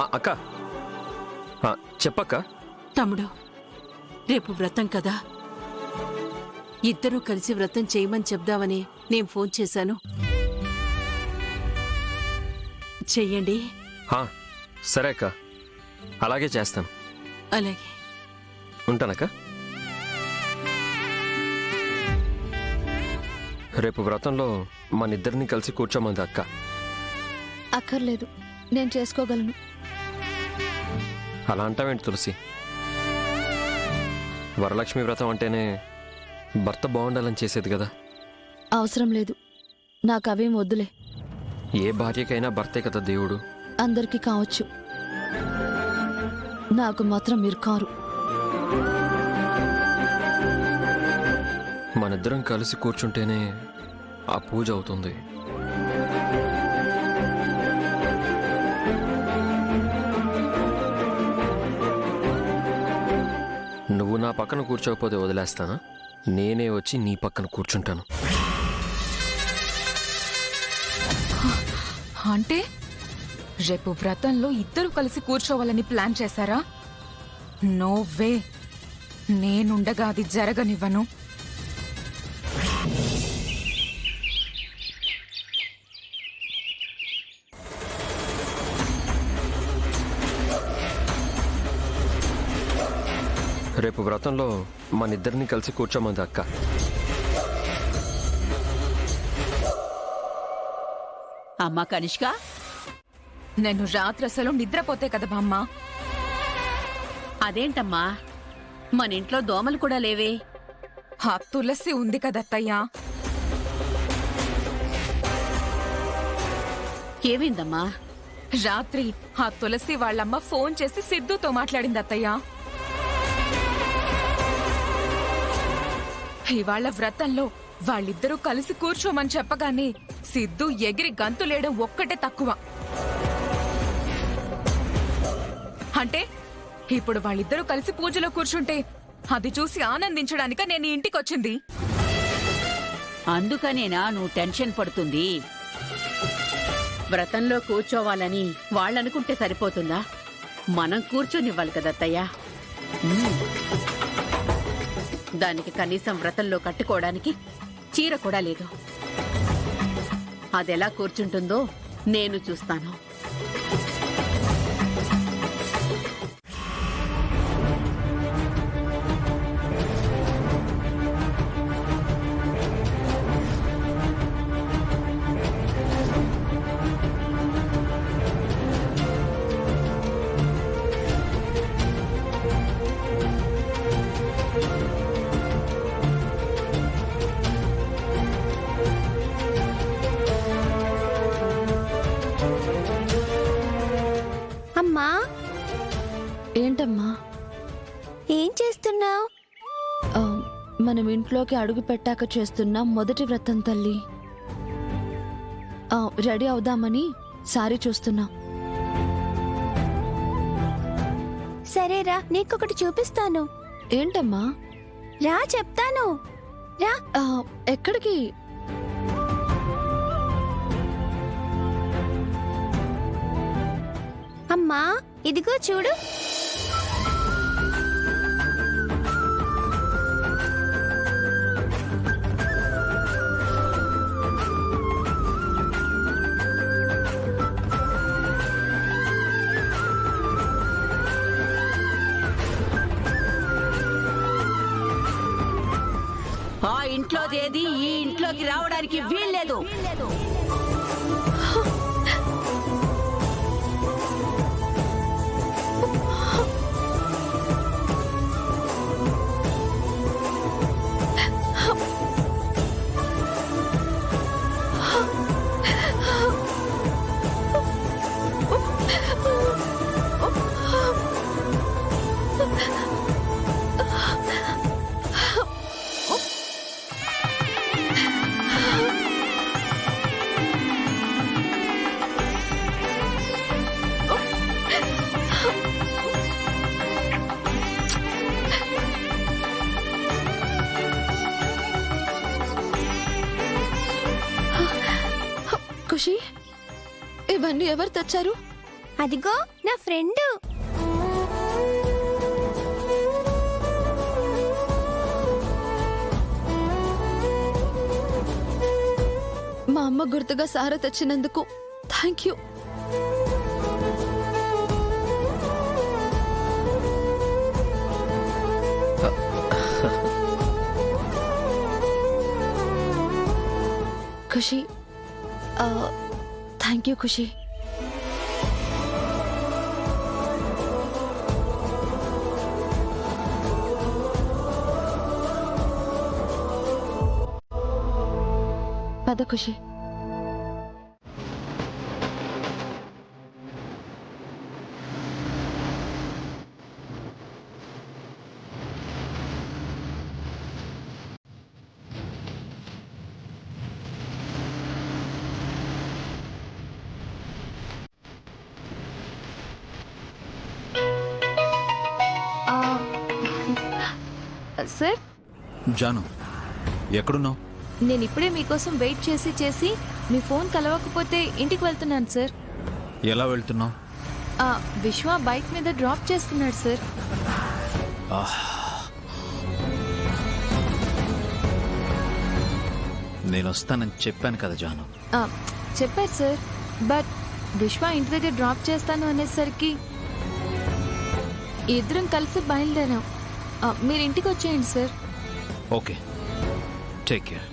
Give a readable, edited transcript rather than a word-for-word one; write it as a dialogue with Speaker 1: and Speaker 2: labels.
Speaker 1: అక్క చెప్పక్క.
Speaker 2: తమ్ముడు, రేపు వ్రతం కదా, ఇద్దరూ కలిసి వ్రతం చేయమని చెప్దామని నేను ఫోన్ చేశాను. చెయ్యండి.
Speaker 1: సరే అక్క, అలాగే చేస్తాను.
Speaker 2: అలాగే
Speaker 1: ఉంటానక్క. రేపు వ్రతంలో మనిద్దరిని కలిసి కూర్చోమంది అక్క.
Speaker 3: అక్కర్లేదు, నేను చేసుకోగలను.
Speaker 1: అలా అంటావేంటి తులసి? వరలక్ష్మి వ్రతం అంటేనే భర్త బాగుండాలని చేసేది కదా.
Speaker 3: అవసరం లేదు, నాకు అవేం వద్దులే.
Speaker 1: ఏ భార్యకైనా భర్తే కదా దేవుడు.
Speaker 3: అందరికీ కావచ్చు, నాకు మాత్రం మీరు కారు.
Speaker 1: మనిద్దరం కలిసి కూర్చుంటేనే ఆ పూజ అవుతుంది. నువ్వు నా పక్కన కూర్చోకపోతే వదిలేస్తానా? నేనే వచ్చి నీ పక్కన కూర్చుంటాను.
Speaker 4: అంటే రేపు వ్రతంలో ఇద్దరు కలిసి కూర్చోవాలని ప్లాన్ చేశారా? నో వే, నేనుండగా అది జరగనివ్వను.
Speaker 1: రేపు వ్రతంలో మనిద్దరిని కలిసి కూర్చోమంది అక్క.
Speaker 2: అమ్మా కనిష్క,
Speaker 4: నేను రాత్రి అసలు నిద్రపోతే కదా బామ్మ.
Speaker 2: అదేంటమ్మా, మన ఇంట్లో దోమలు కూడా లేవే?
Speaker 4: ఆ తులసి ఉంది కదత్తయ్యా.
Speaker 2: ఏమైందమ్మా?
Speaker 4: రాత్రి ఆ తులసి వాళ్ళమ్మ ఫోన్ చేసి సిద్ధుతో మాట్లాడింది అత్తయ్యా. ఇవాళ వ్రతంలో వాళ్ళిద్దరూ కలిసి కూర్చోమని చెప్పగానే సిద్ధు ఎగిరి గంతులేయడం ఒక్కటే తక్కువ. అంటే ఇప్పుడు వాళ్ళిద్దరూ కలిసి పూజలో కూర్చుంటే అది చూసి ఆనందించడానిక నేను ఇంటికొచ్చింది.
Speaker 2: అందుకనేనా నువ్వు టెన్షన్ పడుతుంది? వ్రతంలో కూర్చోవాలని వాళ్ళనుకుంటే సరిపోతుందా? మనం కూర్చొనివ్వాలి కదత్తయ్యా. దానికి కనీసం వ్రతంలో కట్టుకోవడానికి చీర కూడా లేదు. అదెలా కూర్చుంటుందో నేను చూస్తాను.
Speaker 3: అమ్మా. ఏంటమ్మా? ఏం చేస్తున్నావు? మనం ఇంట్లోకి అడుగు పెట్టాక చేస్తున్న మొదటి వ్రతం తల్లి. రెడీ అవుదామని సారీ చూస్తున్నా.
Speaker 5: సరేరా, నీకొకటి చూపిస్తాను.
Speaker 3: ఏంటమ్మా?
Speaker 5: రా చెప్తాను, రా.
Speaker 3: ఎక్కడికి?
Speaker 5: అమ్మా, ఇదిగో చూడు.
Speaker 2: ఆ ఇంట్లోదేది ఈ ఇంట్లోకి రావడానికి వీల్లేదు.
Speaker 3: ఖుషి, ఇవన్నీ ఎవరు తెచ్చారు?
Speaker 5: అదిగో నా ఫ్రెండ్.
Speaker 3: మా అమ్మ గుర్తుగా సారా తెచ్చినందుకు thank you. Khushi, thank you Khushi. పద ఖుషి.
Speaker 6: సార్,
Speaker 7: జాను, ఎక్కడున్నావు?
Speaker 6: నేను ఇప్పుడే మీకోసం వెయిట్ చేసి చేసి మీ ఫోన్ కలవకపోతే ఇంటికి వెళ్తున్నాను సార్.
Speaker 7: ఎలా వెళ్తున్నావు?
Speaker 6: విశ్వ బైక్ మీద డ్రాప్ చేస్తున్నాడు సార్.
Speaker 7: నేను వస్తానని చెప్పాను కదా జాను.
Speaker 6: చెప్పారు సార్, బట్ విశ్వ ఇంటి దగ్గర డ్రాప్ చేస్తాను అనేసరికి ఇద్దరం కలిసి బయలుదేరాం. మీరు ఇంటికి వచ్చేయండి సార్.
Speaker 7: Okay, take care.